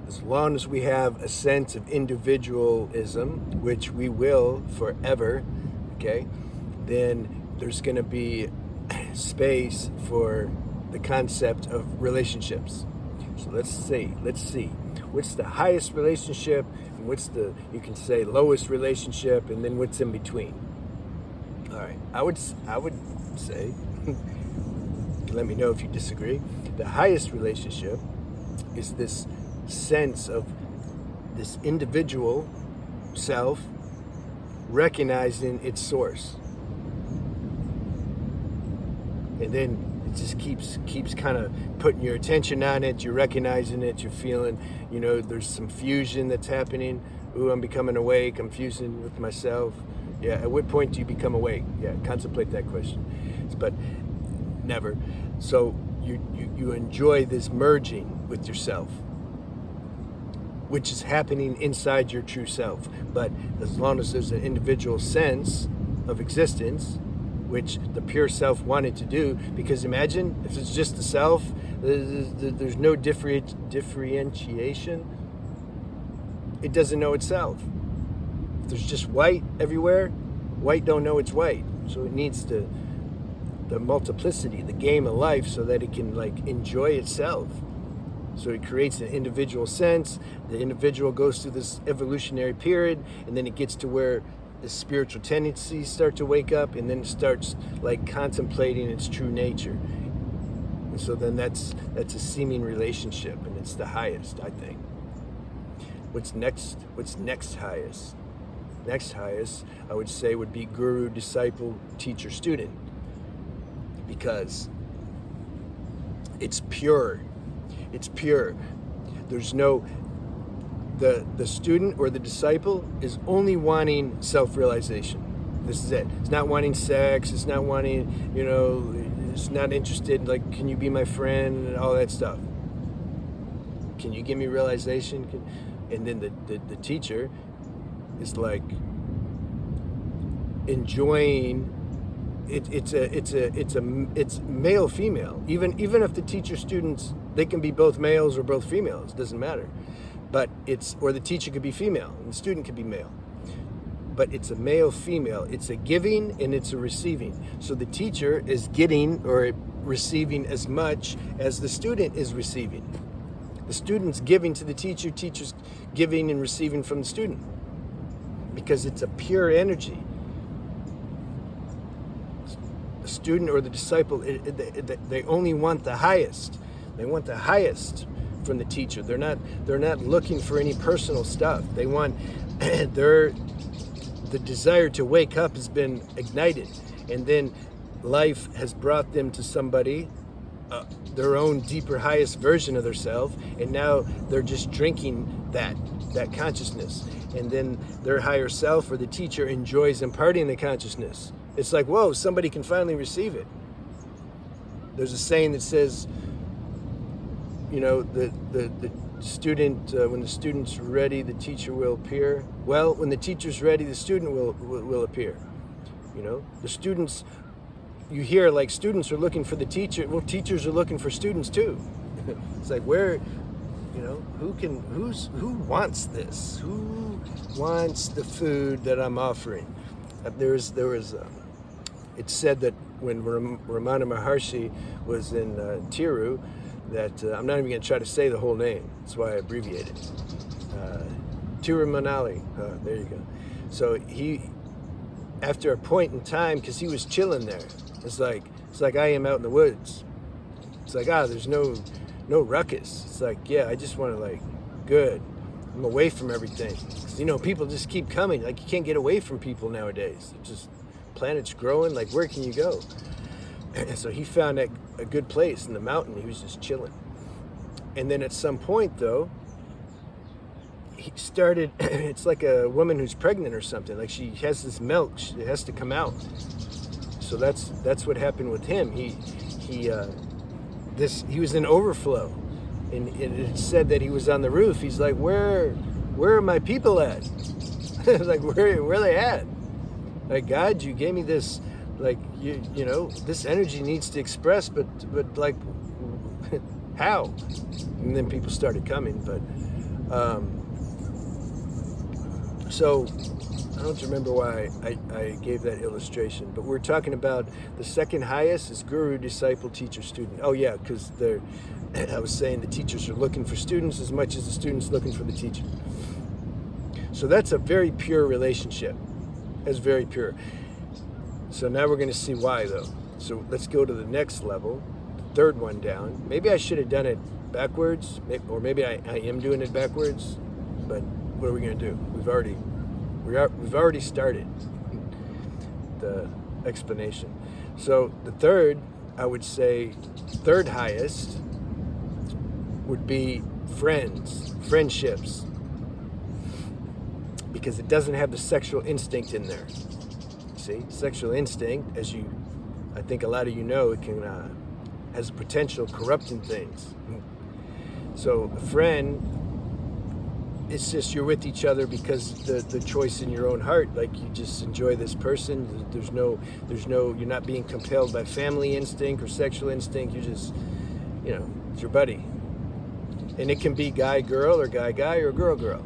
as long as we have a sense of individualism, which we will forever, okay, then there's going to be space for the concept of relationships. So let's see. What's the highest relationship, and what's the, you can say, lowest relationship, and then what's in between? All right, I would say, let me know if you disagree. The highest relationship is this sense of this individual self recognizing its source, and then it just keeps kind of putting your attention on it. You're recognizing it. You're feeling, there's some fusion that's happening. Ooh, I'm becoming awake. I'm fusing with myself. Yeah. At what point do you become awake? Yeah. Contemplate that question. But never. So you enjoy this merging with yourself, which is happening inside your true self. But as long as there's an individual sense of existence, which the pure self wanted to do, because imagine if it's just the self, there's no differentiation. It doesn't know itself. If there's just white everywhere, white don't know it's white. So it needs the multiplicity, the game of life, so that it can enjoy itself. So it creates an individual sense. The individual goes through this evolutionary period, and then it gets to where the spiritual tendencies start to wake up, and then it starts contemplating its true nature. And so then that's a seeming relationship, and it's the highest, I think. What's next highest? Next highest, I would say, would be guru, disciple, teacher, student, because it's pure. It's pure. There's no, the student or the disciple is only wanting self-realization. This is it. It's not wanting sex. It's not wanting, it's not interested, can you be my friend and all that stuff. Can you give me realization? And then the teacher is enjoying. It's male, female. Even if the teacher students, they can be both males or both females. It doesn't matter. But or the teacher could be female and the student could be male. But it's a male, female. It's a giving and it's a receiving. So the teacher is getting or receiving as much as the student is receiving. The student's giving to the teacher, teacher's giving and receiving from the student, because it's a pure energy. The student or the disciple, they only want the highest. They want the highest from the teacher. They're not looking for any personal stuff. They want the desire to wake up has been ignited, and then life has brought them to somebody, their own deeper, highest version of themselves, and now they're just drinking that consciousness, and then their higher self or the teacher enjoys imparting the consciousness. It's like, whoa, somebody can finally receive it. There's a saying that says, the student, when the student's ready, the teacher will appear. Well, when the teacher's ready, the student will appear. The students, you hear students are looking for the teacher. Well, teachers are looking for students too. It's like, where, who wants this? Who wants the food that I'm offering? It's said that when Ramana Maharshi was in Tiru, that I'm not even going to try to say the whole name. That's why I abbreviate it. Tirumanali. There you go. So he, after a point in time, because he was chilling there, it's like I am out in the woods. It's like, there's no ruckus. It's like, yeah, I just want to good. I'm away from everything. 'Cause, people just keep coming. You can't get away from people nowadays. It's just, planet's growing. Where can you go? And so he found a good place in the mountain. He was just chilling. And then at some point, though, he started, it's like a woman who's pregnant or something. She has this milk. It has to come out. So that's what happened with him. He was in overflow. And it said that he was on the roof. He's like, where are my people at? Where are they at? God, you gave me this, this energy needs to express, but how? And then people started coming, but So I don't remember why I gave that illustration, but we're talking about the second highest is guru, disciple, teacher, student. Oh yeah, because I was saying the teachers are looking for students as much as the students looking for the teacher. So that's a very pure relationship. That's very pure. So now we're going to see why though. So let's go to the next level, the third one down. Maybe I should have done it backwards, or maybe I am doing it backwards, but what are we going to do? We've already started the explanation. So the third, I would say, third highest would be friendships, because it doesn't have the sexual instinct in there. See, sexual instinct, as I think a lot of you know, it can has potential corrupting things. So a friend, it's just you're with each other because the choice in your own heart, like you just enjoy this person. There's no, you're not being compelled by family instinct or sexual instinct. You just, it's your buddy. And it can be guy girl or guy or girl girl.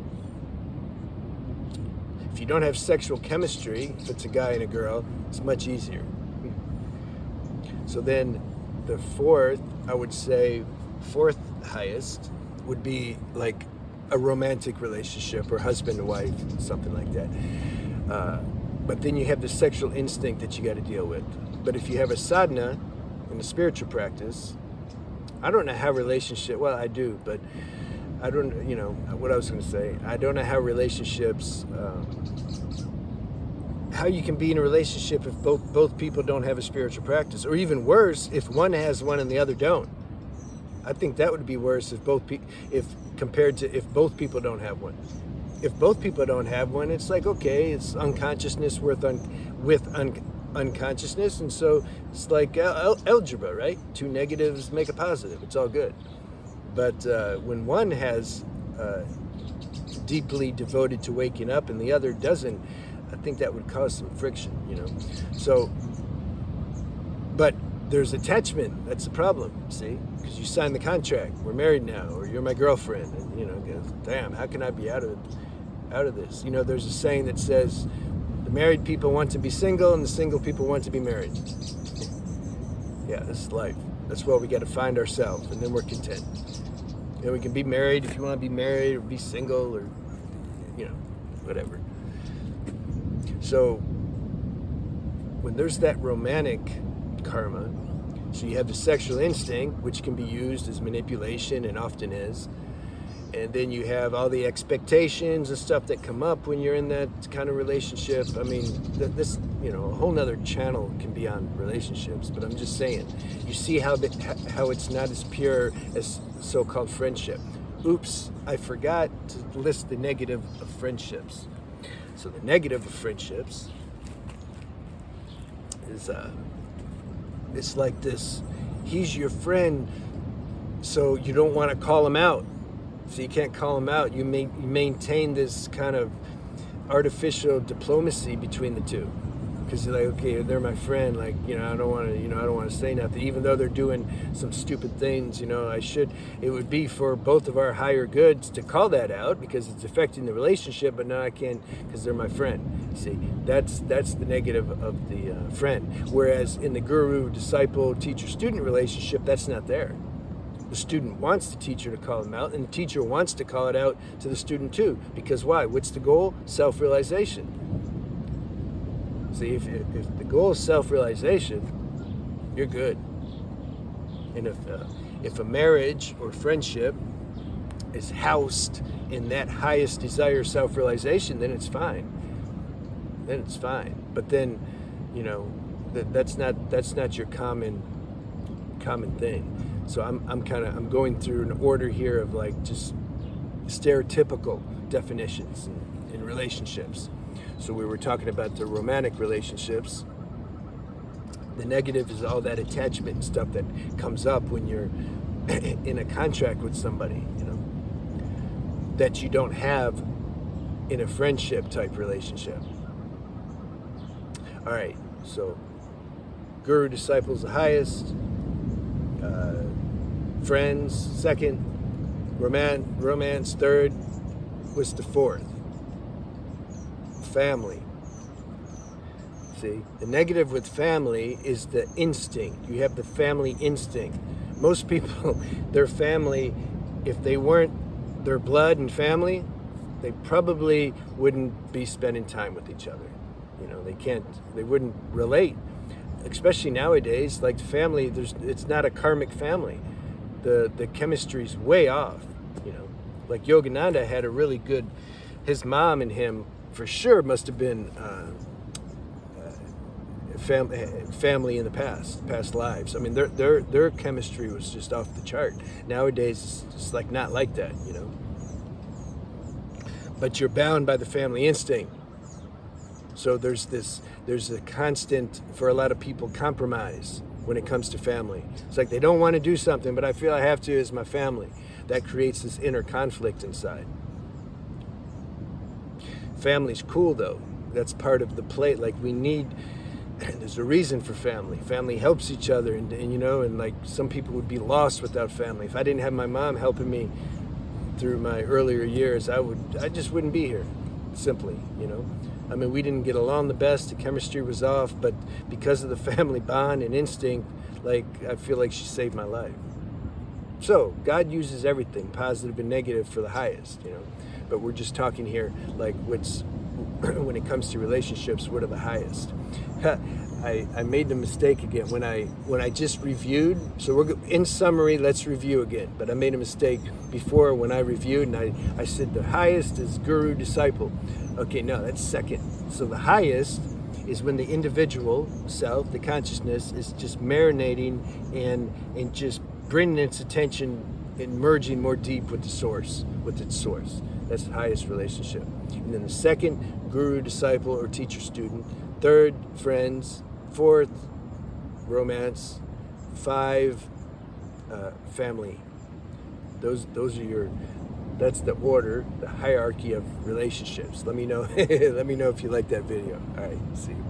If you don't have sexual chemistry, if it's a guy and a girl, it's much easier. So then the fourth, I would say, fourth highest would be like a romantic relationship or husband and wife, something like that. But then you have the sexual instinct that you got to deal with. But if you have a sadhana in a spiritual practice, I don't know how well, I do, but I don't, what I was going to say, I don't know how relationships, how you can be in a relationship if both people don't have a spiritual practice, or even worse, if one has one and the other don't. I think that would be worse compared to if both people don't have one. If both people don't have one, it's like, okay, it's unconsciousness with unconsciousness, and so it's like algebra, right? Two negatives make a positive. It's all good. But when one has deeply devoted to waking up and the other doesn't, I think that would cause some friction, So, but there's attachment. That's the problem, see? Because you signed the contract. We're married now, or you're my girlfriend, and damn, how can I be out of this? There's a saying that says, the married people want to be single, and the single people want to be married. Yeah, this is life. That's why we got to find ourselves, and then we're content. We can be married if you want to be married, or be single, or whatever. So when there's that romantic karma, so you have the sexual instinct, which can be used as manipulation and often is, and then you have all the expectations and stuff that come up when you're in that kind of relationship. I mean, this, a whole nother channel can be on relationships, but I'm just saying, you see how it's not as pure as so-called friendship. Oops, I forgot to list the negative of friendships. So the negative of friendships is, it's like this, he's your friend, so you don't want to call him out. So you can't call him out. You maintain this kind of artificial diplomacy between the two, because you're like, okay, they're my friend. Like, I don't want to say nothing, even though they're doing some stupid things. It would be for both of our higher goods to call that out because it's affecting the relationship. But now I can't because they're my friend. See, that's the negative of the friend. Whereas in the guru, disciple, teacher, student relationship, that's not there. The student wants the teacher to call him out, and the teacher wants to call it out to the student too. Because why? What's the goal? Self-realization. See, if the goal is self-realization, you're good. And if a marriage or friendship is housed in that highest desire, self-realization, then it's fine. But then, that's not your common thing. So I'm going through an order here of like just stereotypical definitions in relationships. So we were talking about the romantic relationships. The negative is all that attachment and stuff that comes up when you're in a contract with somebody, that you don't have in a friendship type relationship. All right, so guru, disciples the highest, friends second, Romance, third. What's the fourth? Family. See, the negative with family is the instinct. You have the family instinct. Most people, their family, if they weren't their blood and family, they probably wouldn't be spending time with each other. You know, they wouldn't relate. Especially nowadays, like family, it's not a karmic family. The chemistry's way off, you know. Like Yogananda had a really good, his mom and him for sure must have been family in the past lives. I mean, their chemistry was just off the chart. Nowadays, it's just like not like that, you know. But you're bound by the family instinct. So there's a constant, for a lot of people, compromise when it comes to family. It's like they don't want to do something, but I feel I have to as my family. That creates this inner conflict inside. Family's cool though. That's part of the plate. Like there's a reason for family. Family helps each other, and you know, and like some people would be lost without family. If I didn't have my mom helping me through my earlier years, I just wouldn't be here, simply, you know. I mean, we didn't get along the best, the chemistry was off, but because of the family bond and instinct, like, I feel like she saved my life. So, God uses everything, positive and negative, for the highest, you know. But we're just talking here, like, when it comes to relationships, what are the highest? I made the mistake again when I just reviewed. So in summary, let's review again. But I made a mistake before when I reviewed, and I said the highest is guru disciple. Okay, no, that's second. So the highest is when the individual self, the consciousness, is just marinating and just bringing its attention and merging more deep with the source, with its source. That's the highest relationship. And then the second, guru disciple or teacher student. Third, friends. Fourth, romance. 5, family. Those are that's the order, the hierarchy of relationships. Let me know. Let me know if you like that video. All right, see you.